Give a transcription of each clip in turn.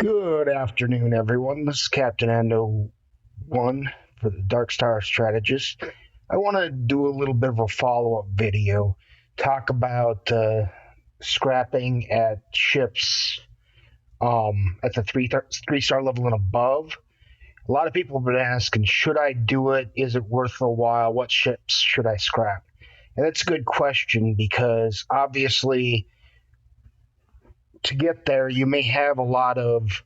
Good afternoon, everyone. This is Captain Endo 1 for the Dark Star Strategist. I want to do a little bit of a follow up video, talk about scrapping at ships at the three star level and above. A lot of people have been asking, should I do it? Is it worth the while? What ships should I scrap? And that's a good question because obviously, to get there, you may have a lot of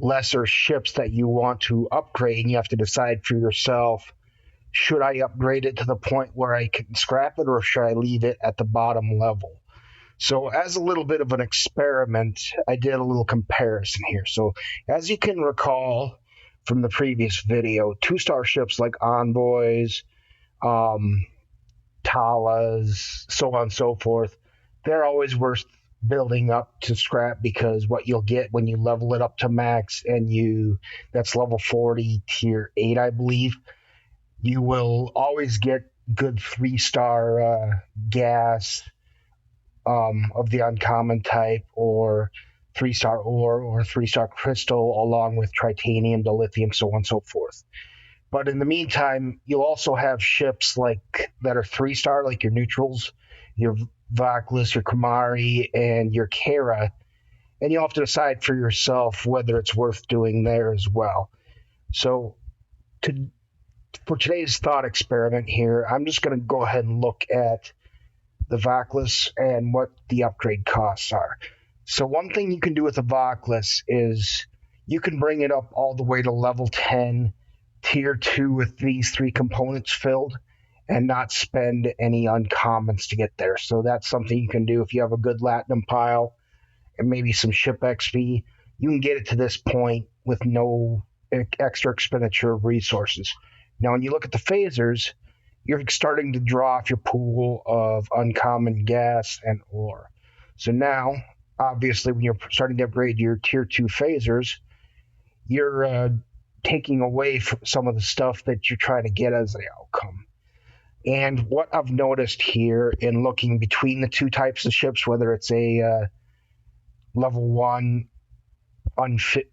lesser ships that you want to upgrade, and you have to decide for yourself, should I upgrade it to the point where I can scrap it, or should I leave it at the bottom level? So, as a little bit of an experiment, I did a little comparison here. So, as you can recall from the previous video, two-star ships like Envoys, um, Talas, so on and so forth, they're always worth building up to scrap because what you'll get when you level it up to max and that's level 40 tier 8, I believe, you will always get good 3-star gas of the uncommon type, or 3-star ore, or 3-star crystal, along with titanium, dilithium, so on and so forth. But in the meantime, you'll also have ships like that are 3-star, like your neutrals, your Vaklis, your Kamari, and your Kara, and you'll have to decide for yourself whether it's worth doing there as well. So, for today's thought experiment here, I'm just going to go ahead and look at the Vaklis and what the upgrade costs are. So, one thing you can do with the Vaklis is you can bring it up all the way to level 10, tier 2 with these 3 components filled, and not spend any uncommons to get there. So that's something you can do if you have a good Latinum pile and maybe some ship XP. You can get it to this point with no extra expenditure of resources. Now, when you look at the phasers, you're starting to draw off your pool of uncommon gas and ore. So now, obviously, when you're starting to upgrade your tier 2 phasers, you're taking away some of the stuff that you're trying to get as an outcome. And what I've noticed here in looking between the two types of ships, whether it's a level 1 unchanged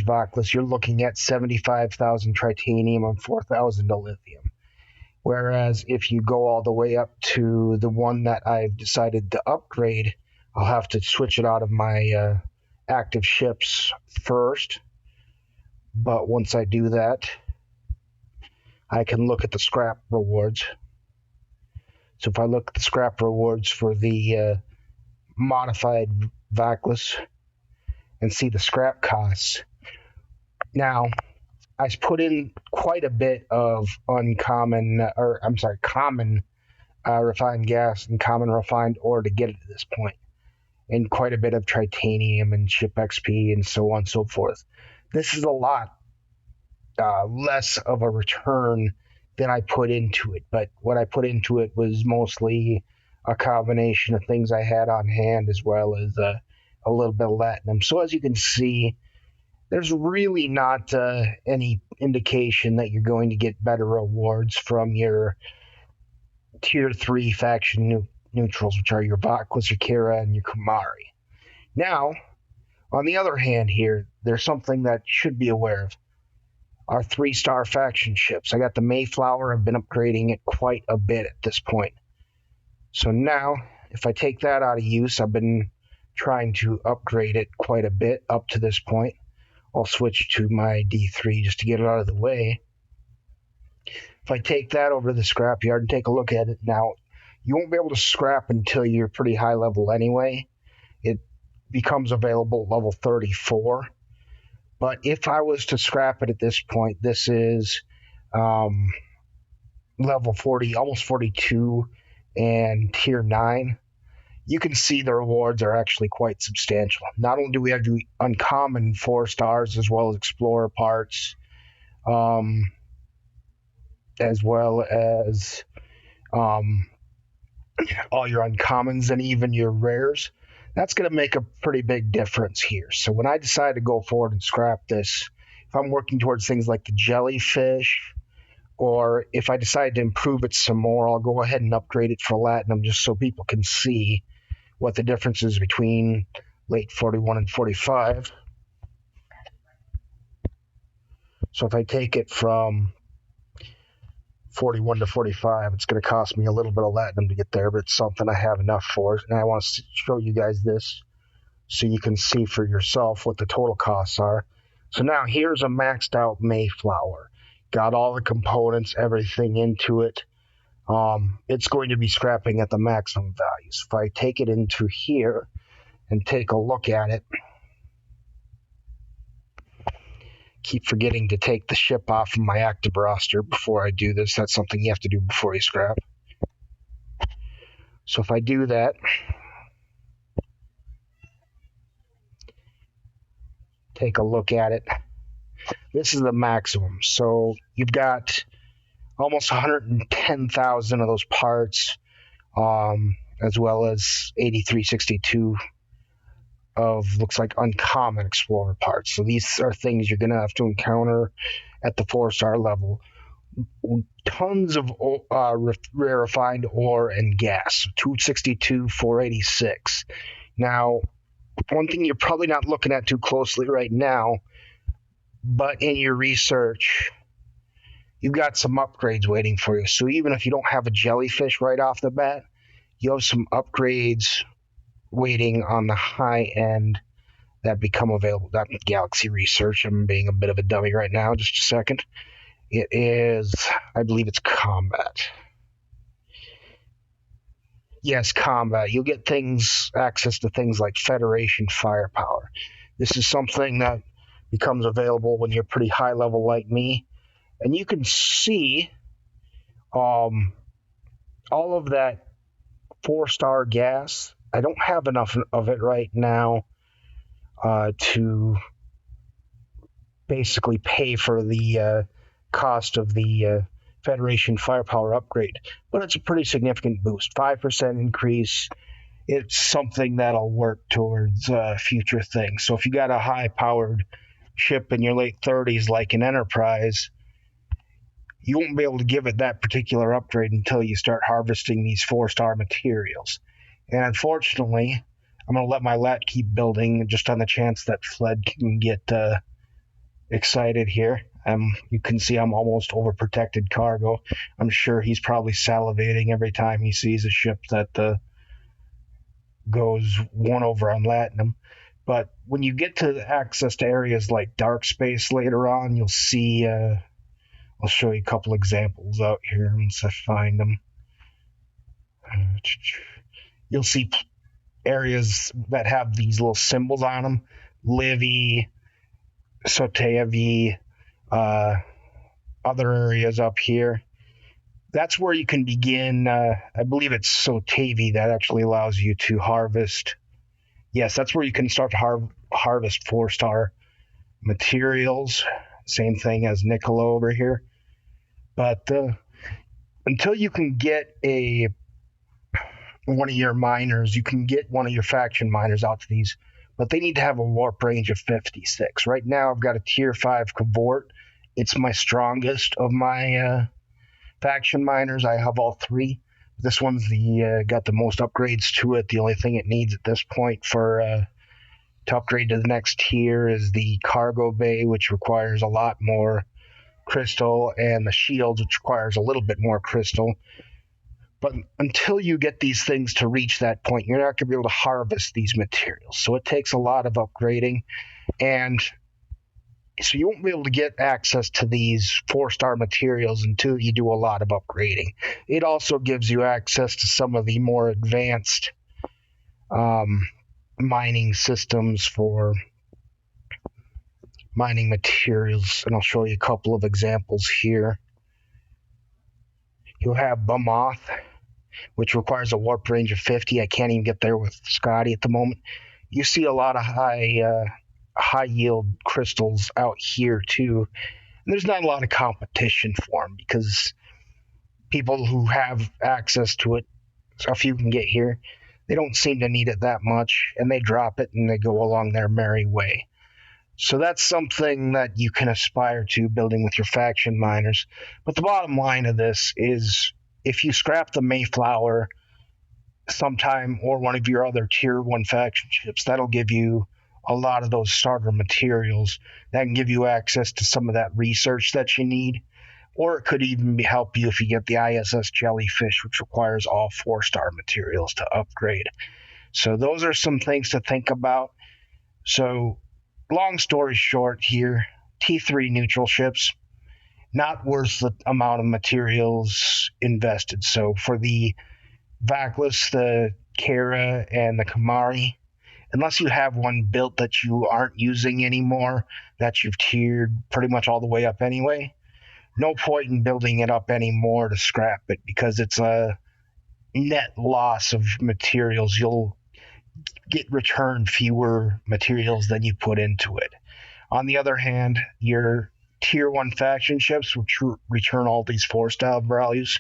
Vaklis, you're looking at 75,000 titanium and 4,000 dilithium. Whereas if you go all the way up to the one that I've decided to upgrade, I'll have to switch it out of my active ships first. But once I do that, I can look at the scrap rewards. So if I look at the scrap rewards for the modified Vaklis and see the scrap costs, now I put in quite a bit of common refined gas and common refined ore to get it to this point, and quite a bit of titanium and ship XP and so on and so forth. This is a lot less of a return than I put into it, but what I put into it was mostly a combination of things I had on hand, as well as a little bit of latinum. So as you can see, there's really not any indication that you're going to get better rewards from your tier 3 faction neutrals, which are your Vaklis, your Kira, and your Kamari. Now, on the other hand here, there's something that you should be aware of. Our 3-star faction ships. I got the Mayflower. I've been upgrading it quite a bit at this point. So now, if I take that out of use, I've been trying to upgrade it quite a bit up to this point. I'll switch to my D3 just to get it out of the way. If I take that over to the scrapyard and take a look at it now, you won't be able to scrap until you're pretty high level anyway. It becomes available at level 34. But if I was to scrap it at this point, this is level 40, almost 42, and tier 9. You can see the rewards are actually quite substantial. Not only do we have the uncommon 4 stars, as well as explorer parts, as well as all your uncommons and even your rares, that's going to make a pretty big difference here. So when I decide to go forward and scrap this, if I'm working towards things like the jellyfish, or if I decide to improve it some more, I'll go ahead and upgrade it for Latinum just so people can see what the difference is between late 41 and 45. So if I take it from 41 to 45, it's going to cost me a little bit of latinum to get there, but it's something I have enough for. And I want to show you guys this so you can see for yourself what the total costs are. So now here's a maxed out Mayflower. Got all the components, everything into it. It's going to be scrapping at the maximum values. If I take it into here and take a look at it, keep forgetting to take the ship off of my active roster before I do this. That's something you have to do before you scrap. So if I do that, take a look at it. This is the maximum. So you've got almost 110,000 of those parts, as well as 8362 of, looks like, uncommon Explorer parts. So these are things you're going to have to encounter at the 4-star level. Tons of rarefied ore and gas, 262, 486. Now, one thing you're probably not looking at too closely right now, but in your research, you've got some upgrades waiting for you. So even if you don't have a jellyfish right off the bat, you have some upgrades waiting on the high end that become available. That Galaxy Research, I'm being a bit of a dummy right now. Just a second. It is, I believe it's Combat. Yes, Combat. You'll get access to things like Federation Firepower. This is something that becomes available when you're pretty high level like me. And you can see all of that 4-star gas. I don't have enough of it right now to basically pay for the cost of the Federation Firepower upgrade, but it's a pretty significant boost. 5% increase. It's something that'll work towards future things. So if you got a high-powered ship in your late 30s like an Enterprise, you won't be able to give it that particular upgrade until you start harvesting these 4-star materials. And unfortunately, I'm going to let my lat keep building just on the chance that Fled can get excited here. You can see I'm almost overprotected cargo. I'm sure he's probably salivating every time he sees a ship that goes one over on Latinum. But when you get to access to areas like dark space later on, you'll see, I'll show you a couple examples out here once I find them. You'll see areas that have these little symbols on them. Livy, Soteavi, other areas up here. That's where you can begin. I believe it's Sotavi that actually allows you to harvest. Yes, that's where you can start to harvest 4-star materials. Same thing as Nicola over here. But until you can get one of your miners, you can get one of your faction miners out to these, but they need to have a warp range of 56. Right now, I've got a tier 5 Cavort. It's my strongest of my faction miners. I have all 3. This one's got the most upgrades to it. The only thing it needs at this point to upgrade to the next tier is the cargo bay, which requires a lot more crystal, and the shields, which requires a little bit more crystal. But until you get these things to reach that point, you're not going to be able to harvest these materials. So it takes a lot of upgrading. And so you won't be able to get access to these 4-star materials until you do a lot of upgrading. It also gives you access to some of the more advanced mining systems for mining materials. And I'll show you a couple of examples here. You'll have Bamoth, which requires a warp range of 50. I can't even get there with Scotty at the moment. You see a lot of high yield crystals out here too. And there's not a lot of competition for them because people who have access to it, so if you can get here, they don't seem to need it that much, and they drop it and they go along their merry way. So that's something that you can aspire to building with your faction miners. But the bottom line of this is, if you scrap the Mayflower, sometime, or one of your other tier 1 faction ships. That'll give you a lot of those starter materials that can give you access to some of that research that you need. Or it could even help you if you get the ISS Jellyfish, which requires all 4-star materials to upgrade. So those are some things to think about. So long story short here, T3 neutral ships, not worth the amount of materials invested. So for the Vaclus, the Kara, and the Kamari, unless you have one built that you aren't using anymore, that you've tiered pretty much all the way up anyway, no point in building it up anymore to scrap it, because it's a net loss of materials. You'll get returned fewer materials than you put into it. On the other hand, your tier 1 faction ships, which return all these 4-star values,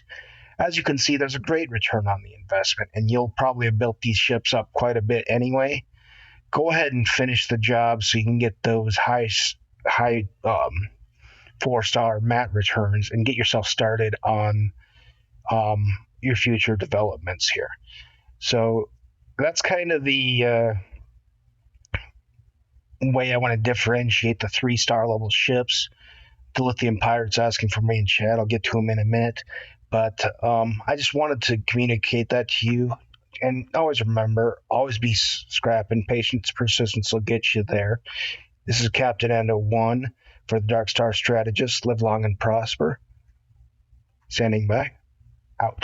as you can see, there's a great return on the investment, and you'll probably have built these ships up quite a bit anyway. Go ahead and finish the job so you can get those high 4-star mat returns and get yourself started on your future developments here. So that's kind of the way I want to differentiate the 3-star level ships. The Lithium Pirate's asking for me in chat. I'll get to him in a minute. But I just wanted to communicate that to you. And always remember, always be scrapping. Patience, persistence will get you there. This is Captain Endo 1 for the Dark Star Strategist. Live long and prosper. Standing by.